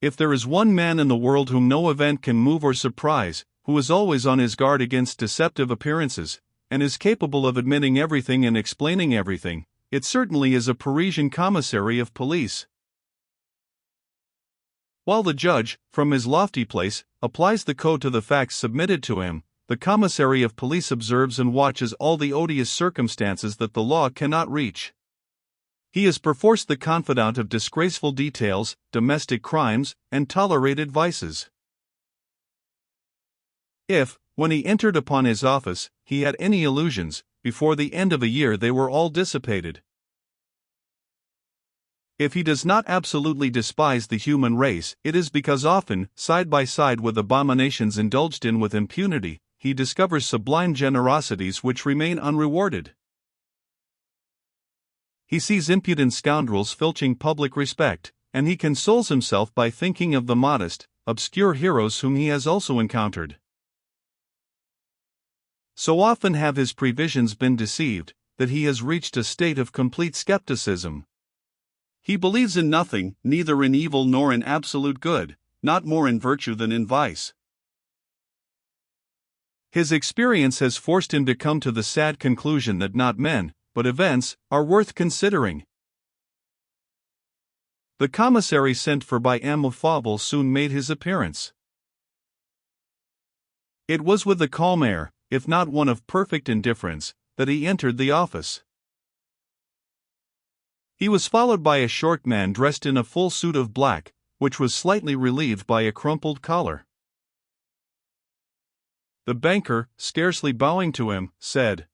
If there is one man in the world whom no event can move or surprise, who is always on his guard against deceptive appearances, and is capable of admitting everything and explaining everything, it certainly is a Parisian commissary of police. While the judge, from his lofty place, applies the code to the facts submitted to him, the commissary of police observes and watches all the odious circumstances that the law cannot reach. He is perforce the confidant of disgraceful details, domestic crimes, and tolerated vices. If, when he entered upon his office, he had any illusions, before the end of a year they were all dissipated. If he does not absolutely despise the human race, it is because often, side by side with abominations indulged in with impunity, he discovers sublime generosities which remain unrewarded. He sees impudent scoundrels filching public respect, and he consoles himself by thinking of the modest, obscure heroes whom he has also encountered. So often have his previsions been deceived, that he has reached a state of complete skepticism. He believes in nothing, neither in evil nor in absolute good, not more in virtue than in vice. His experience has forced him to come to the sad conclusion that not men, but events, are worth considering. The commissary sent for by Emile soon made his appearance. It was with a calm air, if not one of perfect indifference, that he entered the office. He was followed by a short man dressed in a full suit of black, which was slightly relieved by a crumpled collar. The banker, scarcely bowing to him, said,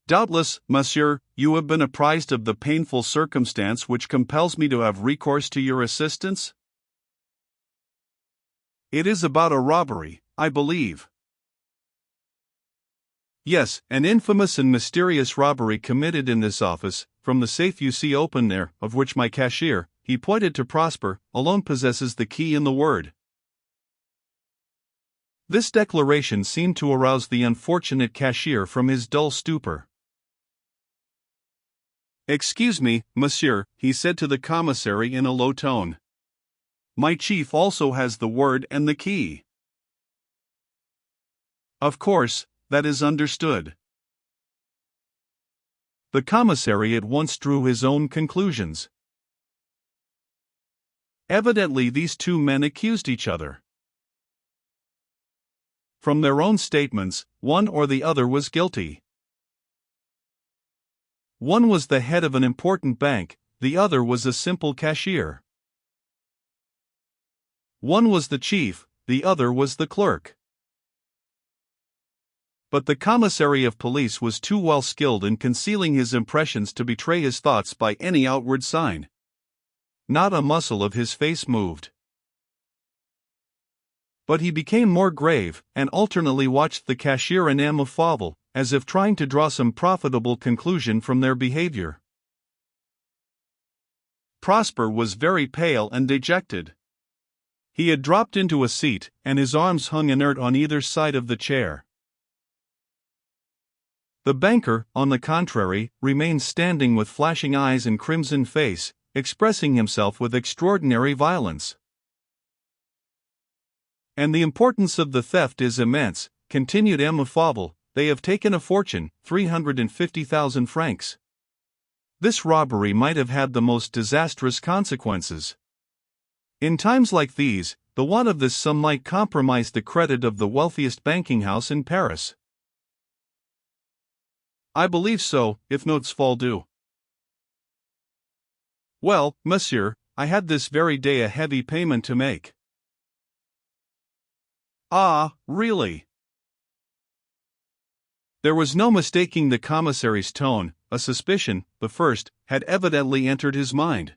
"Doubtless, monsieur, you have been apprised of the painful circumstance which compels me to have recourse to your assistance?" "It is about a robbery, I believe." "Yes, an infamous and mysterious robbery committed in this office, from the safe you see open there, of which my cashier," he pointed to Prosper, "alone possesses the key and the word." This declaration seemed to arouse the unfortunate cashier from his dull stupor. "Excuse me, monsieur," he said to the commissary in a low tone. "My chief also has the word and the key." "Of course, that is understood." The commissary at once drew his own conclusions. Evidently these two men accused each other. From their own statements, one or the other was guilty. One was the head of an important bank, the other was a simple cashier. One was the chief, the other was the clerk. But the commissary of police was too well skilled in concealing his impressions to betray his thoughts by any outward sign. Not a muscle of his face moved. But he became more grave, and alternately watched the cashier and Emile, as if trying to draw some profitable conclusion from their behavior. Prosper was very pale and dejected. He had dropped into a seat, and his arms hung inert on either side of the chair. The banker, on the contrary, remained standing with flashing eyes and crimson face, expressing himself with extraordinary violence. "And the importance of the theft is immense," continued Emile. "They have taken a fortune, 350,000 francs. This robbery might have had the most disastrous consequences. In times like these, the want of this sum might compromise the credit of the wealthiest banking house in Paris." "I believe so, if notes fall due." "Well, monsieur, I had this very day a heavy payment to make." "Ah, really?" There was no mistaking the commissary's tone. A suspicion, the first, had evidently entered his mind.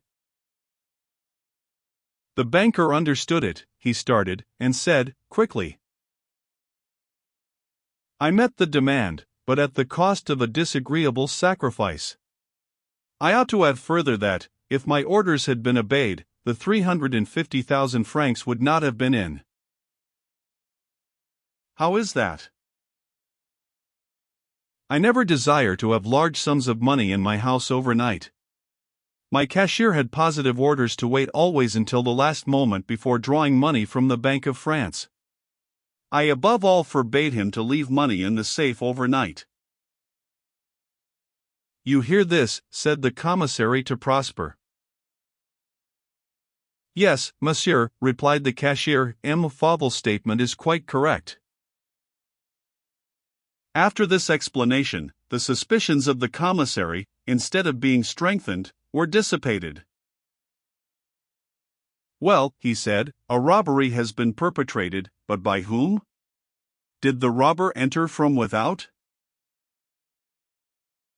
The banker understood it. He started, and said, quickly, "I met the demand, but at the cost of a disagreeable sacrifice. I ought to add further that, if my orders had been obeyed, the 350,000 francs would not have been in." "How is that?" "I never desire to have large sums of money in my house overnight. My cashier had positive orders to wait always until the last moment before drawing money from the Bank of France. I above all forbade him to leave money in the safe overnight. You hear this, said the commissary to Prosper. Yes, monsieur, replied the cashier, M. Fauvel's statement is quite correct. After this explanation, the suspicions of the commissary, instead of being strengthened, were dissipated. Well, he said, a robbery has been perpetrated, but by whom? Did the robber enter from without?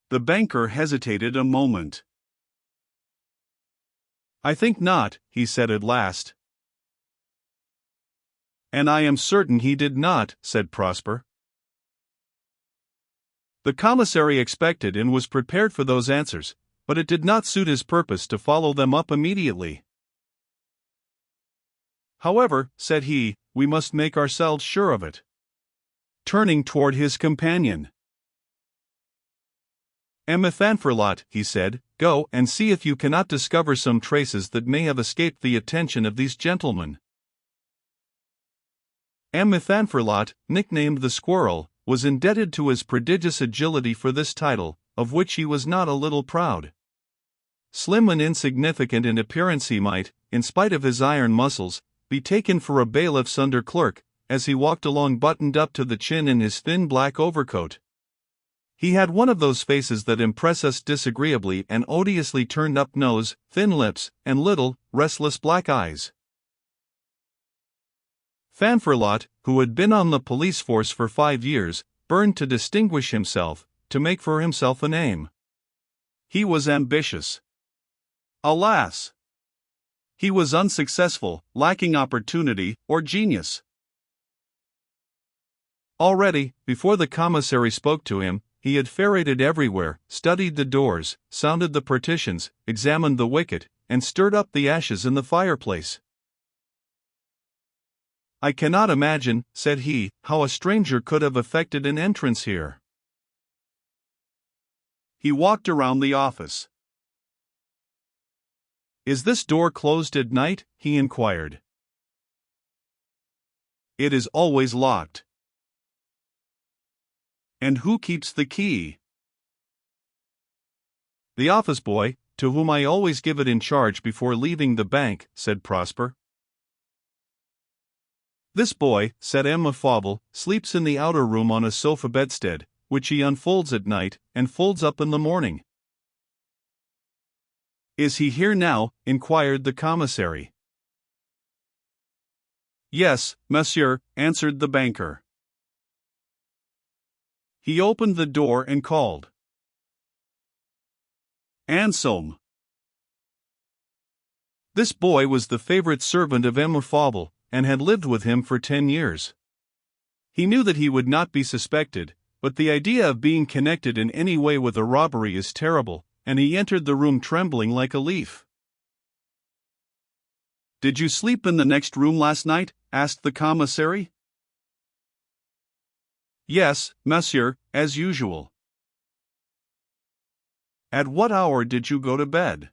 The banker hesitated a moment. I think not, he said at last. And I am certain he did not, said Prosper. The commissary expected and was prepared for those answers, but it did not suit his purpose to follow them up immediately. However, said he, we must make ourselves sure of it. Turning toward his companion. Emile Fanferlot, he said, go and see if you cannot discover some traces that may have escaped the attention of these gentlemen. Emile Fanferlot, nicknamed the Squirrel, was indebted to his prodigious agility for this title, of which he was not a little proud. Slim and insignificant in appearance, he might, in spite of his iron muscles, be taken for a bailiff's under clerk, as he walked along buttoned up to the chin in his thin black overcoat. He had one of those faces that impress us disagreeably, an odiously turned-up nose, thin lips, and little, restless black eyes. Fanferlot, who had been on the police force for 5 years, burned to distinguish himself, to make for himself a name. He was ambitious. Alas! He was unsuccessful, lacking opportunity or genius. Already, before the commissary spoke to him, he had ferreted everywhere, studied the doors, sounded the partitions, examined the wicket, and stirred up the ashes in the fireplace. I cannot imagine, said he, how a stranger could have effected an entrance here. He walked around the office. Is this door closed at night? He inquired. It is always locked. And who keeps the key? The office boy, to whom I always give it in charge before leaving the bank, said Prosper. This boy, said Emile Fauvel, sleeps in the outer room on a sofa bedstead, which he unfolds at night, and folds up in the morning. Is he here now? Inquired the commissary. Yes, monsieur, answered the banker. He opened the door and called. Anselm. This boy was the favorite servant of Emile Fauvel, and had lived with him for 10 years. He knew that he would not be suspected, but the idea of being connected in any way with a robbery is terrible, and he entered the room trembling like a leaf. Did you sleep in the next room last night? Asked the commissary. Yes, monsieur, as usual. At what hour did you go to bed?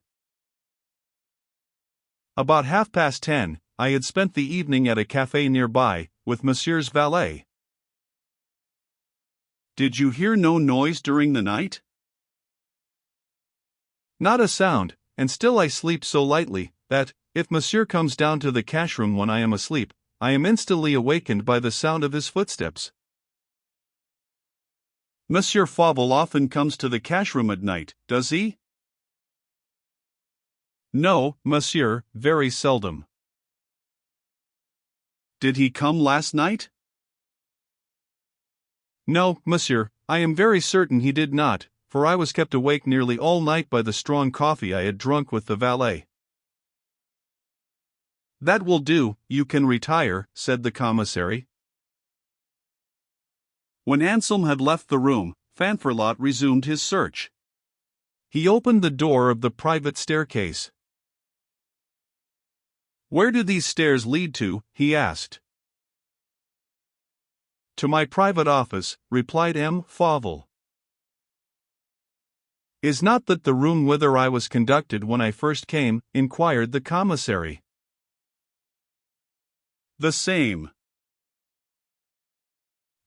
About 10:30. I had spent the evening at a café nearby, with monsieur's valet. Did you hear no noise during the night? Not a sound, and still I sleep so lightly, that, if monsieur comes down to the cash room when I am asleep, I am instantly awakened by the sound of his footsteps. Monsieur Fauvel often comes to the cash room at night, does he? No, monsieur, very seldom. Did he come last night? No, monsieur, I am very certain he did not, for I was kept awake nearly all night by the strong coffee I had drunk with the valet. That will do, you can retire, said the commissary. When Anselm had left the room, Fanferlot resumed his search. He opened the door of the private staircase. Where do these stairs lead to? He asked. To my private office, replied M. Fauvel. Is not that the room whither I was conducted when I first came? Inquired the commissary. The same.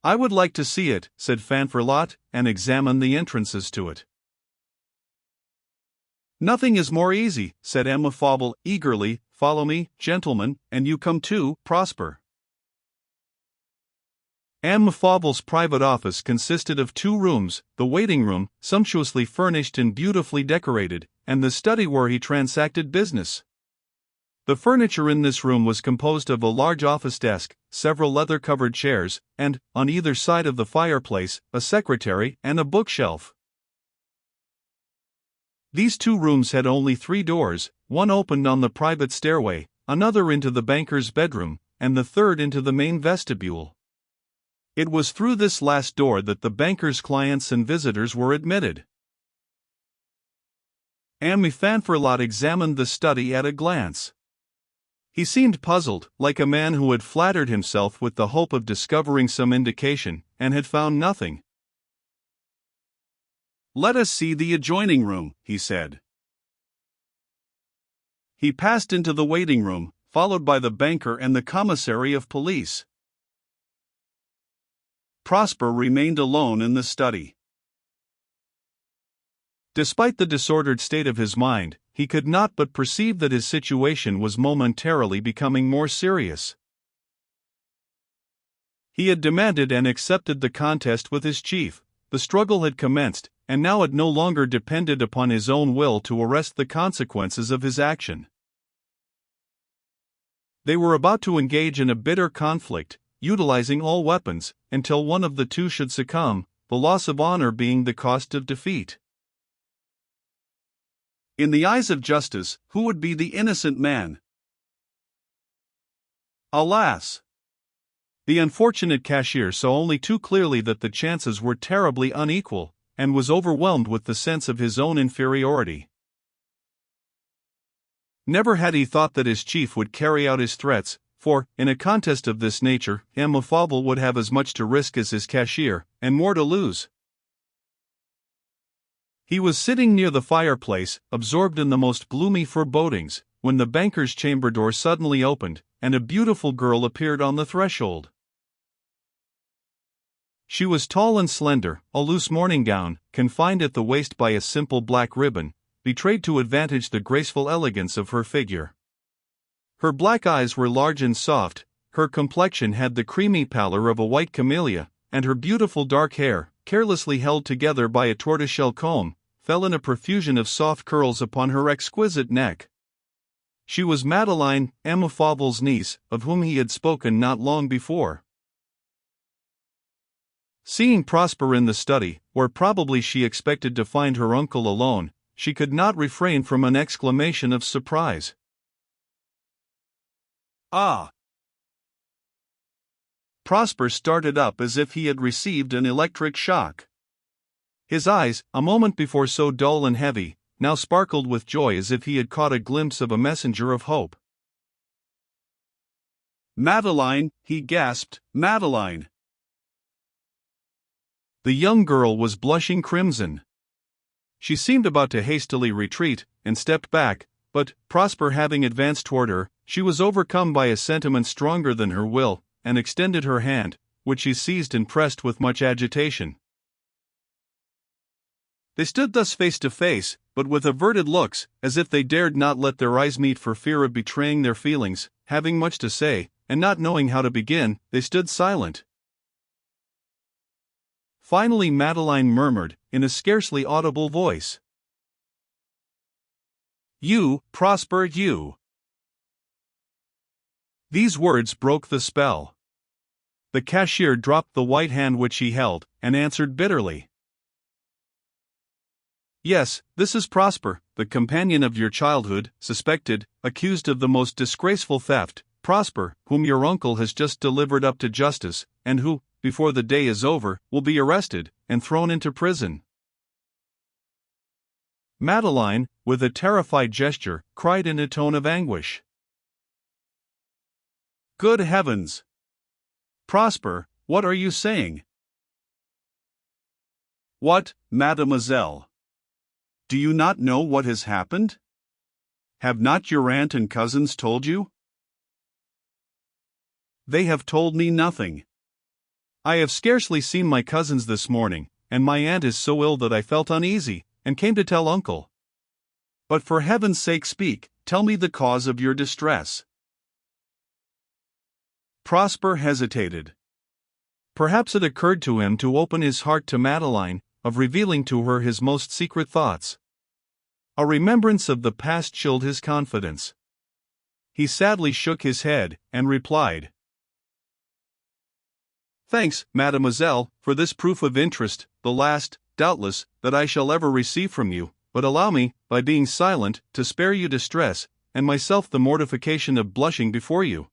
I would like to see it, said Fanferlot, and examine the entrances to it. Nothing is more easy, said Amphibole eagerly. Follow me, gentlemen, and you come too, Prosper. Amphible's private office consisted of 2 rooms, the waiting room, sumptuously furnished and beautifully decorated, and the study where he transacted business. The furniture in this room was composed of a large office desk, several leather-covered chairs, and, on either side of the fireplace, a secretary and a bookshelf. These 2 rooms had only 3 doors, one opened on the private stairway, another into the banker's bedroom, and the third into the main vestibule. It was through this last door that the banker's clients and visitors were admitted. Fanferlot examined the study at a glance. He seemed puzzled, like a man who had flattered himself with the hope of discovering some indication, and had found nothing. Let us see the adjoining room, he said. He passed into the waiting room, followed by the banker and the commissary of police. Prosper remained alone in the study. Despite the disordered state of his mind, he could not but perceive that his situation was momentarily becoming more serious. He had demanded and accepted the contest with his chief, the struggle had commenced, and now it no longer depended upon his own will to arrest the consequences of his action. They were about to engage in a bitter conflict, utilizing all weapons, until one of the 2 should succumb, the loss of honor being the cost of defeat. In the eyes of justice, who would be the innocent man? Alas! The unfortunate cashier saw only too clearly that the chances were terribly unequal, and was overwhelmed with the sense of his own inferiority. Never had he thought that his chief would carry out his threats, for, in a contest of this nature, Amphibole would have as much to risk as his cashier, and more to lose. He was sitting near the fireplace, absorbed in the most gloomy forebodings, when the banker's chamber door suddenly opened, and a beautiful girl appeared on the threshold. She was tall and slender, a loose morning gown, confined at the waist by a simple black ribbon, betrayed to advantage the graceful elegance of her figure. Her black eyes were large and soft, her complexion had the creamy pallor of a white camellia, and her beautiful dark hair, carelessly held together by a tortoiseshell comb, fell in a profusion of soft curls upon her exquisite neck. She was Madeleine, Amphible's niece, of whom he had spoken not long before. Seeing Prosper in the study, where probably she expected to find her uncle alone, she could not refrain from an exclamation of surprise. Ah! Prosper started up as if he had received an electric shock. His eyes, a moment before so dull and heavy, now sparkled with joy as if he had caught a glimpse of a messenger of hope. Madeleine, he gasped, Madeleine! The young girl was blushing crimson. She seemed about to hastily retreat, and stepped back, but, Prosper having advanced toward her, she was overcome by a sentiment stronger than her will, and extended her hand, which she seized and pressed with much agitation. They stood thus face to face, but with averted looks, as if they dared not let their eyes meet for fear of betraying their feelings. Having much to say, and not knowing how to begin, they stood silent. Finally Madeleine murmured, in a scarcely audible voice, "You, Prosper, you." These words broke the spell. The cashier dropped the white hand which he held, and answered bitterly, "Yes, this is Prosper, the companion of your childhood, suspected, accused of the most disgraceful theft, Prosper, whom your uncle has just delivered up to justice, and who, before the day is over, will be arrested, and thrown into prison." Madeleine, with a terrified gesture, cried in a tone of anguish, "Good heavens! Prosper, what are you saying?" "What, mademoiselle?" Do you not know what has happened? Have not your aunt and cousins told you? They have told me nothing. I have scarcely seen my cousins this morning, and my aunt is so ill that I felt uneasy, and came to tell uncle. But for heaven's sake speak, tell me the cause of your distress. Prosper hesitated. Perhaps it occurred to him to open his heart to Madeline, of revealing to her his most secret thoughts. A remembrance of the past chilled his confidence. He sadly shook his head, and replied, "Thanks, mademoiselle, for this proof of interest, the last, doubtless, that I shall ever receive from you, but allow me, by being silent, to spare you distress, and myself the mortification of blushing before you."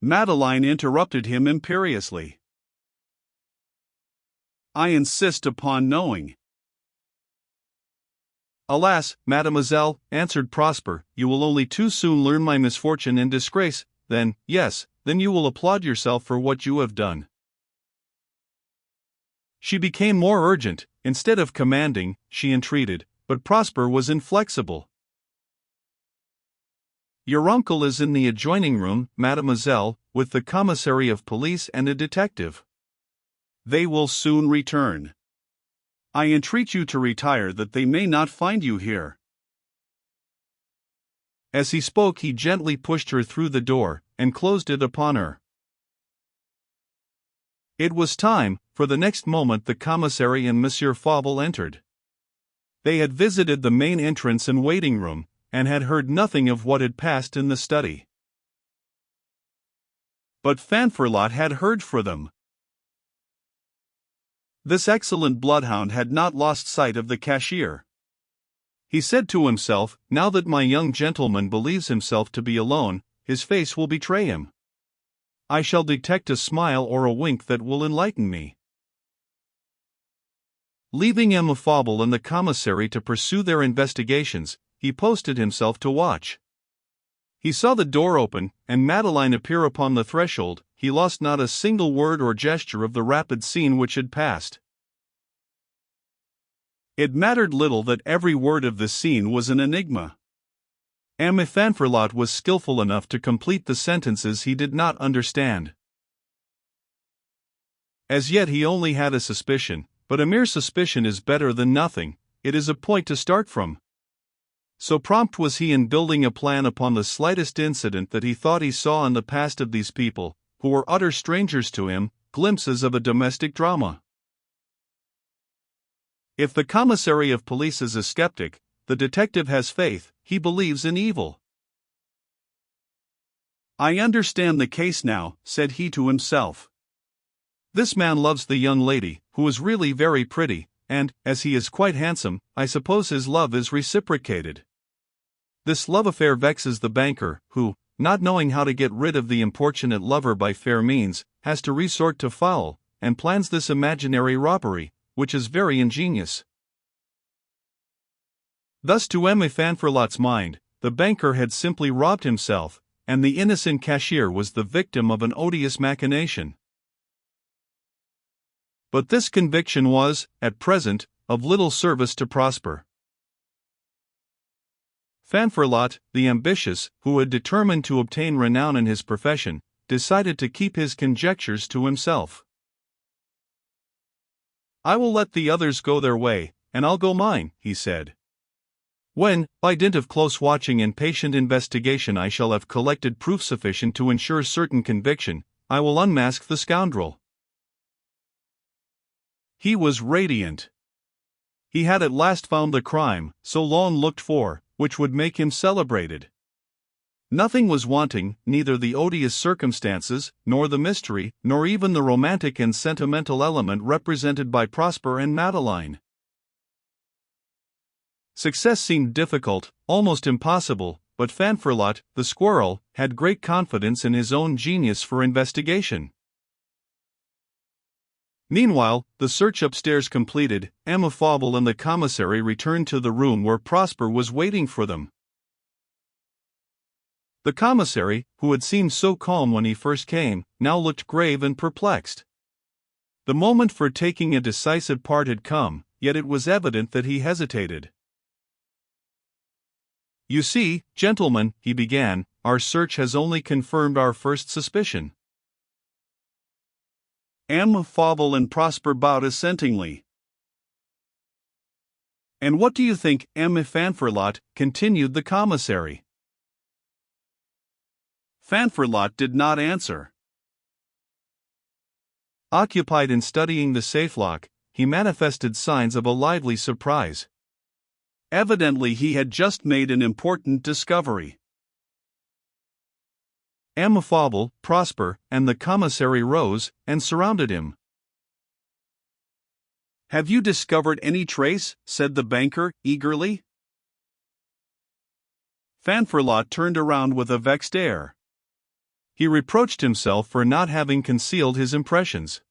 Madeline interrupted him imperiously. "I insist upon knowing." "Alas, mademoiselle," answered Prosper, "you will only too soon learn my misfortune and disgrace, then, yes, then you will applaud yourself for what you have done." She became more urgent. Instead of commanding, she entreated, but Prosper was inflexible. "Your uncle is in the adjoining room, mademoiselle, with the commissary of police and a detective. They will soon return. I entreat you to retire that they may not find you here." As he spoke, he gently pushed her through the door, and closed it upon her. It was time, for the next moment the commissary and Monsieur Fauvel entered. They had visited the main entrance and waiting room, and had heard nothing of what had passed in the study. But Fanferlot had heard for them. This excellent bloodhound had not lost sight of the cashier. He said to himself, "Now that my young gentleman believes himself to be alone, his face will betray him. I shall detect a smile or a wink that will enlighten me." Leaving Emile Fauvel and the commissary to pursue their investigations, he posted himself to watch. He saw the door open, and Madeline appear upon the threshold. He lost not a single word or gesture of the rapid scene which had passed. It mattered little that every word of the scene was an enigma. Emile Fanferlot was skillful enough to complete the sentences he did not understand. As yet he only had a suspicion, but a mere suspicion is better than nothing. It is a point to start from. So prompt was he in building a plan upon the slightest incident that he thought he saw in the past of these people, who were utter strangers to him, glimpses of a domestic drama. If the commissary of police is a skeptic, the detective has faith. He believes in evil. "I understand the case now," said he to himself. "This man loves the young lady, who is really very pretty, and, as he is quite handsome, I suppose his love is reciprocated. This love affair vexes the banker, who, not knowing how to get rid of the importunate lover by fair means, has to resort to foul, and plans this imaginary robbery, which is very ingenious." Thus, to Emile Fanferlot's mind, the banker had simply robbed himself, and the innocent cashier was the victim of an odious machination. But this conviction was, at present, of little service to Prosper. Fanferlot, the ambitious, who had determined to obtain renown in his profession, decided to keep his conjectures to himself. "I will let the others go their way, and I'll go mine," he said. "When, by dint of close watching and patient investigation, I shall have collected proof sufficient to ensure certain conviction, I will unmask the scoundrel." He was radiant. He had at last found the crime, so long looked for, which would make him celebrated. Nothing was wanting, neither the odious circumstances, nor the mystery, nor even the romantic and sentimental element represented by Prosper and Madeline. Success seemed difficult, almost impossible, but Fanferlot, the squirrel, had great confidence in his own genius for investigation. Meanwhile, the search upstairs completed, Emile Fauvel and the commissary returned to the room where Prosper was waiting for them. The commissary, who had seemed so calm when he first came, now looked grave and perplexed. The moment for taking a decisive part had come, yet it was evident that he hesitated. "You see, gentlemen," he began, "our search has only confirmed our first suspicion." M. Fauvel and Prosper bowed assentingly. "And what do you think, M. Fanferlot?" continued the commissary. Fanferlot did not answer. Occupied in studying the safe lock, he manifested signs of a lively surprise. Evidently he had just made an important discovery. M. Fauvel, Prosper, and the commissary rose and surrounded him. "Have you discovered any trace?" said the banker, eagerly. Fanferlot turned around with a vexed air. He reproached himself for not having concealed his impressions.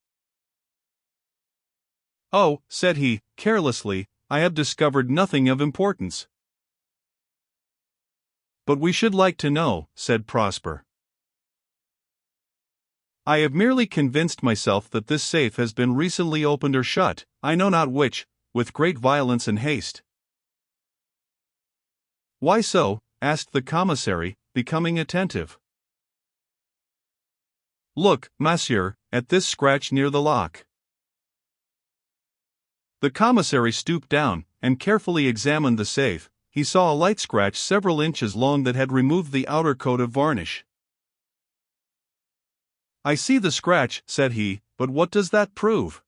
"Oh," said he, carelessly, "I have discovered nothing of importance." "But we should like to know," said Prosper. "I have merely convinced myself that this safe has been recently opened or shut, I know not which, with great violence and haste." "Why so?" asked the commissary, becoming attentive. "Look, monsieur, at this scratch near the lock." The commissary stooped down and carefully examined the safe. He saw a light scratch several inches long that had removed the outer coat of varnish. "I see the scratch," said he, "but what does that prove?"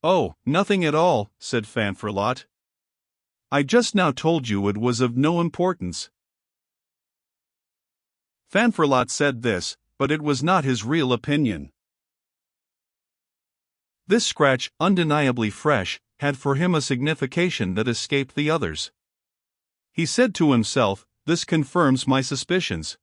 "Oh, nothing at all," said Fanferlot. "I just now told you it was of no importance." Fanferlot said this, but it was not his real opinion. This scratch, undeniably fresh, had for him a signification that escaped the others. He said to himself, "This confirms my suspicions.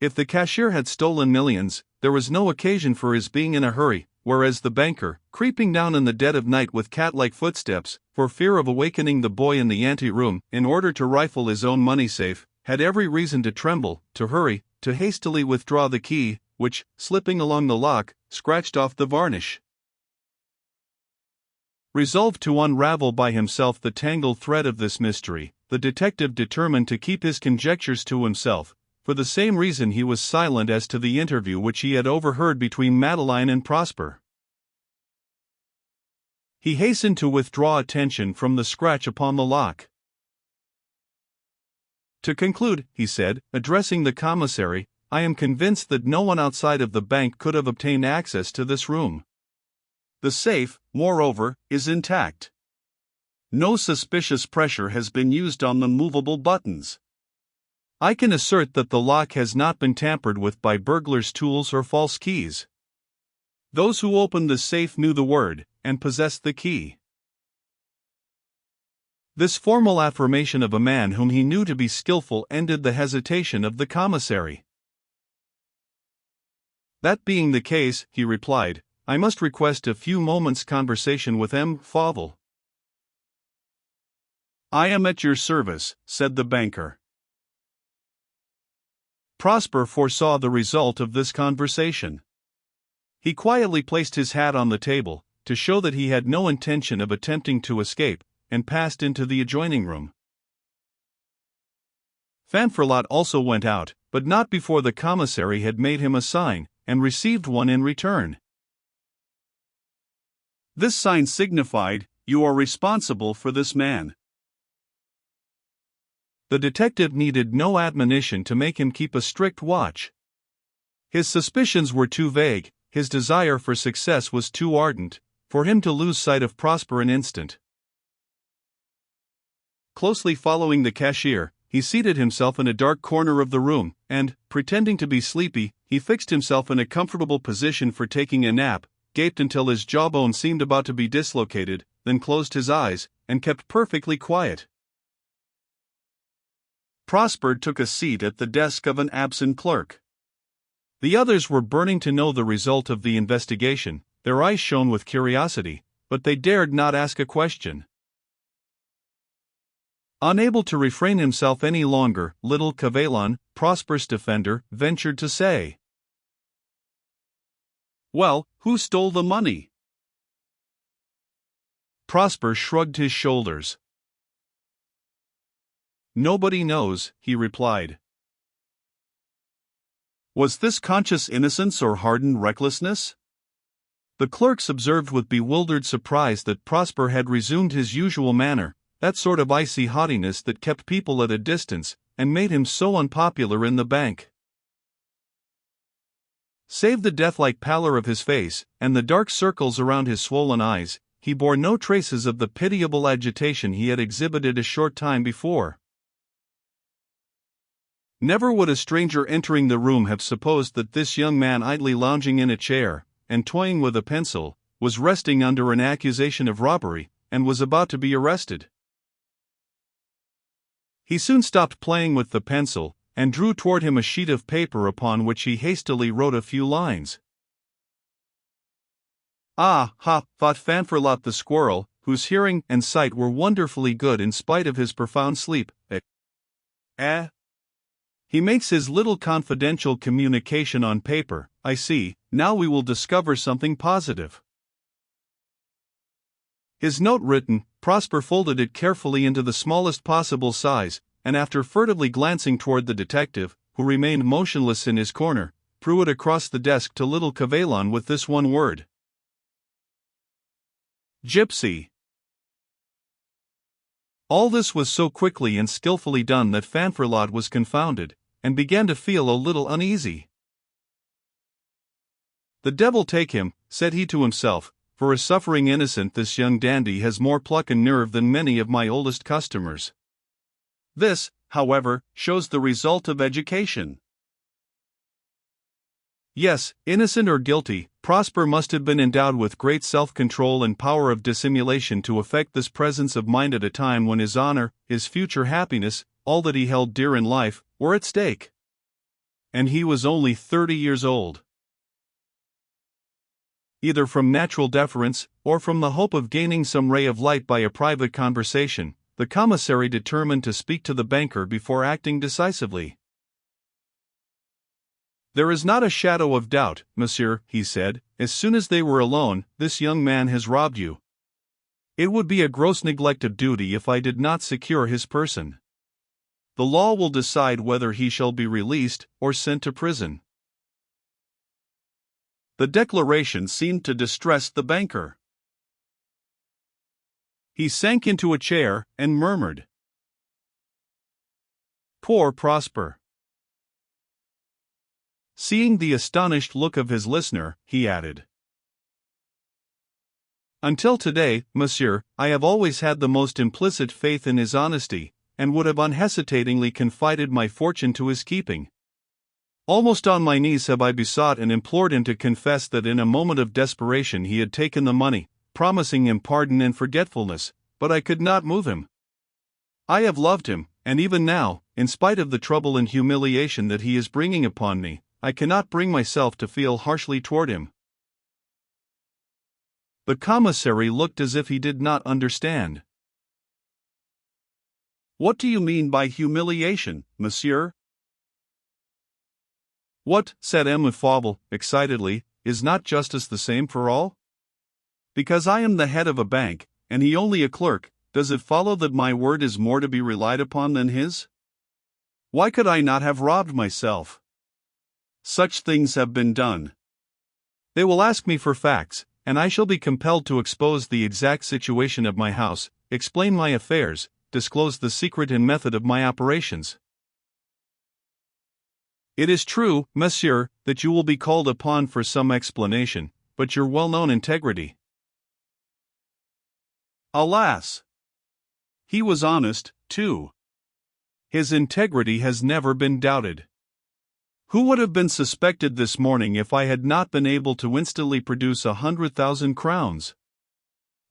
If the cashier had stolen millions, there was no occasion for his being in a hurry, whereas the banker, creeping down in the dead of night with cat-like footsteps, for fear of awakening the boy in the ante-room, in order to rifle his own money safe, had every reason to tremble, to hurry, to hastily withdraw the key, which, slipping along the lock, scratched off the varnish." Resolved to unravel by himself the tangled thread of this mystery, the detective determined to keep his conjectures to himself. For the same reason he was silent as to the interview which he had overheard between Madeleine and Prosper. He hastened to withdraw attention from the scratch upon the lock. "To conclude," he said, addressing the commissary, "I am convinced that no one outside of the bank could have obtained access to this room. The safe, moreover, is intact. No suspicious pressure has been used on the movable buttons. I can assert that the lock has not been tampered with by burglars' tools or false keys. Those who opened the safe knew the word, and possessed the key." This formal affirmation of a man whom he knew to be skillful ended the hesitation of the commissary. "That being the case," he replied, "I must request a few moments' conversation with M. Fauvel." "I am at your service," said the banker. Prosper foresaw the result of this conversation. He quietly placed his hat on the table, to show that he had no intention of attempting to escape, and passed into the adjoining room. Fanferlot also went out, but not before the commissary had made him a sign, and received one in return. This sign signified, "You are responsible for this man." The detective needed no admonition to make him keep a strict watch. His suspicions were too vague, his desire for success was too ardent, for him to lose sight of Prosper an instant. Closely following the cashier, he seated himself in a dark corner of the room, and, pretending to be sleepy, he fixed himself in a comfortable position for taking a nap, gaped until his jawbone seemed about to be dislocated, then closed his eyes, and kept perfectly quiet. Prosper took a seat at the desk of an absent clerk. The others were burning to know the result of the investigation, their eyes shone with curiosity, but they dared not ask a question. Unable to refrain himself any longer, little Cavallon, Prosper's defender, ventured to say, "Well, who stole the money?" Prosper shrugged his shoulders. "Nobody knows," he replied. Was this conscious innocence or hardened recklessness? The clerks observed with bewildered surprise that Prosper had resumed his usual manner, that sort of icy haughtiness that kept people at a distance, and made him so unpopular in the bank. Save the death-like pallor of his face, and the dark circles around his swollen eyes, he bore no traces of the pitiable agitation he had exhibited a short time before. Never would a stranger entering the room have supposed that this young man, idly lounging in a chair, and toying with a pencil, was resting under an accusation of robbery, and was about to be arrested. He soon stopped playing with the pencil, and drew toward him a sheet of paper upon which he hastily wrote a few lines. "Ah, ha," thought Fanferlot the squirrel, whose hearing and sight were wonderfully good in spite of his profound sleep. He makes his little confidential communication on paper. I see, now we will discover something positive. His note written, Prosper folded it carefully into the smallest possible size, and after furtively glancing toward the detective, who remained motionless in his corner, threw it across the desk to little Cavallon with this one word: "Gypsy." All this was so quickly and skillfully done that Fanferlot was confounded, and began to feel a little uneasy. "The devil take him," said he to himself, "for a suffering innocent this young dandy has more pluck and nerve than many of my oldest customers." This, however, shows the result of education. Yes, innocent or guilty, Prosper must have been endowed with great self-control and power of dissimulation to effect this presence of mind at a time when his honor, his future happiness, all that he held dear in life, were at stake. And he was only 30 years old. Either from natural deference, or from the hope of gaining some ray of light by a private conversation, the commissary determined to speak to the banker before acting decisively. "There is not a shadow of doubt, monsieur," he said, as soon as they were alone, "this young man has robbed you. It would be a gross neglect of duty if I did not secure his person. The law will decide whether he shall be released or sent to prison." The declaration seemed to distress the banker. He sank into a chair and murmured, "Poor Prosper." Seeing the astonished look of his listener, he added, "Until today, monsieur, I have always had the most implicit faith in his honesty, and would have unhesitatingly confided my fortune to his keeping. Almost on my knees have I besought and implored him to confess that in a moment of desperation he had taken the money, promising him pardon and forgetfulness, but I could not move him. I have loved him, and even now, in spite of the trouble and humiliation that he is bringing upon me, I cannot bring myself to feel harshly toward him." The commissary looked as if he did not understand. "What do you mean by humiliation, monsieur?" "What," said Emile excitedly, "is not justice the same for all? Because I am the head of a bank, and he only a clerk, does it follow that my word is more to be relied upon than his? Why could I not have robbed myself? Such things have been done. They will ask me for facts, and I shall be compelled to expose the exact situation of my house, explain my affairs, disclose the secret and method of my operations. It is true, monsieur, that you will be called upon for some explanation, but your well-known integrity—" Alas! He was honest, too. His integrity has never been doubted. Who would have been suspected this morning if I had not been able to instantly produce 100,000 crowns?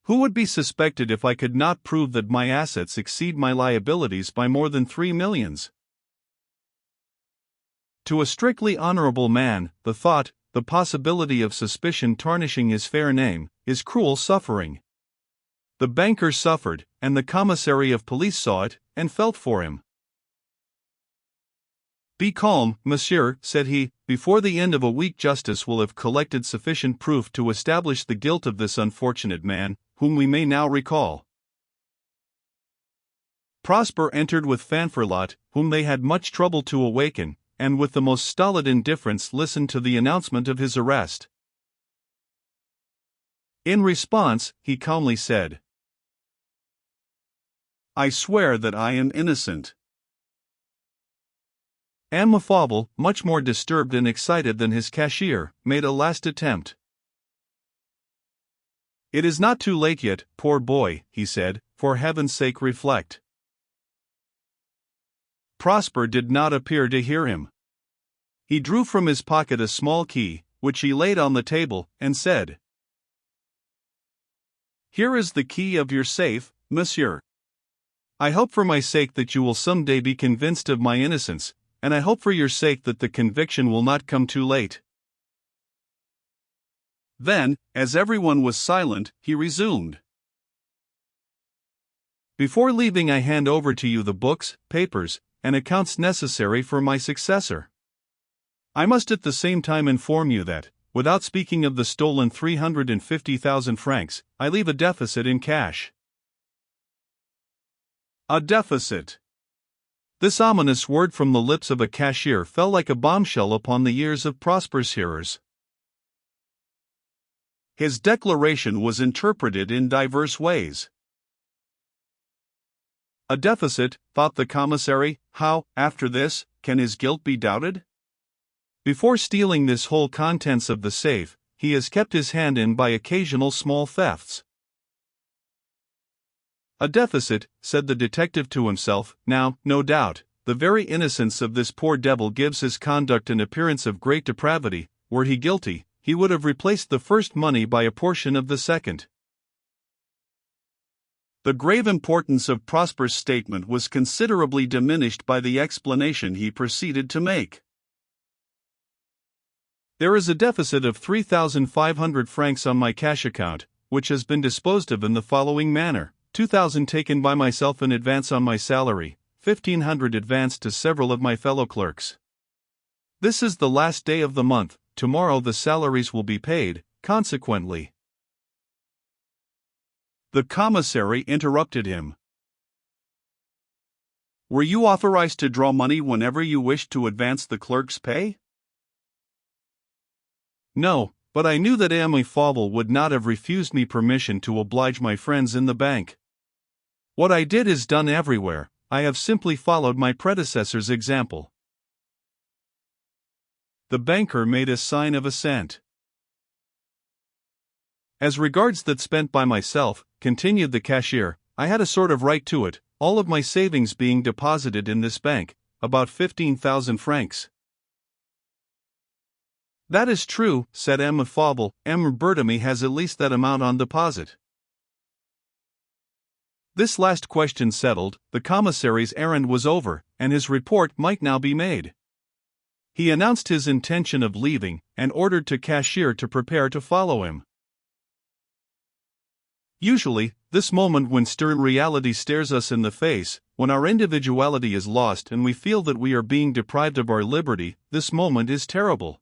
Who would be suspected if I could not prove that my assets exceed my liabilities by more than 3 millions? To a strictly honorable man, the thought, the possibility of suspicion tarnishing his fair name, is cruel suffering. The banker suffered, and the commissary of police saw it, and felt for him. "Be calm, monsieur," said he. "Before the end of a week justice will have collected sufficient proof to establish the guilt of this unfortunate man, whom we may now recall. Prosper entered with Fanferlot, whom they had much trouble to awaken, and with the most stolid indifference listened to the announcement of his arrest. In response, he calmly said, "I swear that I am innocent." Amphable, much more disturbed and excited than his cashier, made a last attempt. "It is not too late yet, poor boy," he said, "for heaven's sake reflect." Prosper did not appear to hear him. He drew from his pocket a small key, which he laid on the table, and said, "Here is the key of your safe, monsieur. I hope for my sake that you will some day be convinced of my innocence, and I hope for your sake that the conviction will not come too late." Then, as everyone was silent, he resumed, "Before leaving, I hand over to you the books, papers, and accounts necessary for my successor. I must at the same time inform you that, without speaking of the stolen 350,000 francs, I leave a deficit in cash." A deficit. This ominous word from the lips of a cashier fell like a bombshell upon the ears of Prosper's hearers. His declaration was interpreted in diverse ways. A deficit, thought the commissary, how, after this, can his guilt be doubted? Before stealing this whole contents of the safe, he has kept his hand in by occasional small thefts. A deficit, said the detective to himself. Now, no doubt, the very innocence of this poor devil gives his conduct an appearance of great depravity. Were he guilty, he would have replaced the first money by a portion of the second. The grave importance of Prosper's statement was considerably diminished by the explanation he proceeded to make. "There is a deficit of 3,500 francs on my cash account, which has been disposed of in the following manner: 2,000 taken by myself in advance on my salary, 1,500 advanced to several of my fellow clerks. This is the last day of the month. Tomorrow the salaries will be paid, consequently." The commissary interrupted him. "Were you authorized to draw money whenever you wished to advance the clerk's pay?" "No, but I knew that Amphable would not have refused me permission to oblige my friends in the bank. What I did is done everywhere. I have simply followed my predecessor's example." The banker made a sign of assent. "As regards that spent by myself," continued the cashier, "I had a sort of right to it, all of my savings being deposited in this bank, about 15,000 francs. "That is true," said Amphable. "Bertamy has at least that amount on deposit." This last question settled, the commissary's errand was over, and his report might now be made. He announced his intention of leaving, and ordered the cashier to prepare to follow him. Usually, this moment when stern reality stares us in the face, when our individuality is lost and we feel that we are being deprived of our liberty, this moment is terrible.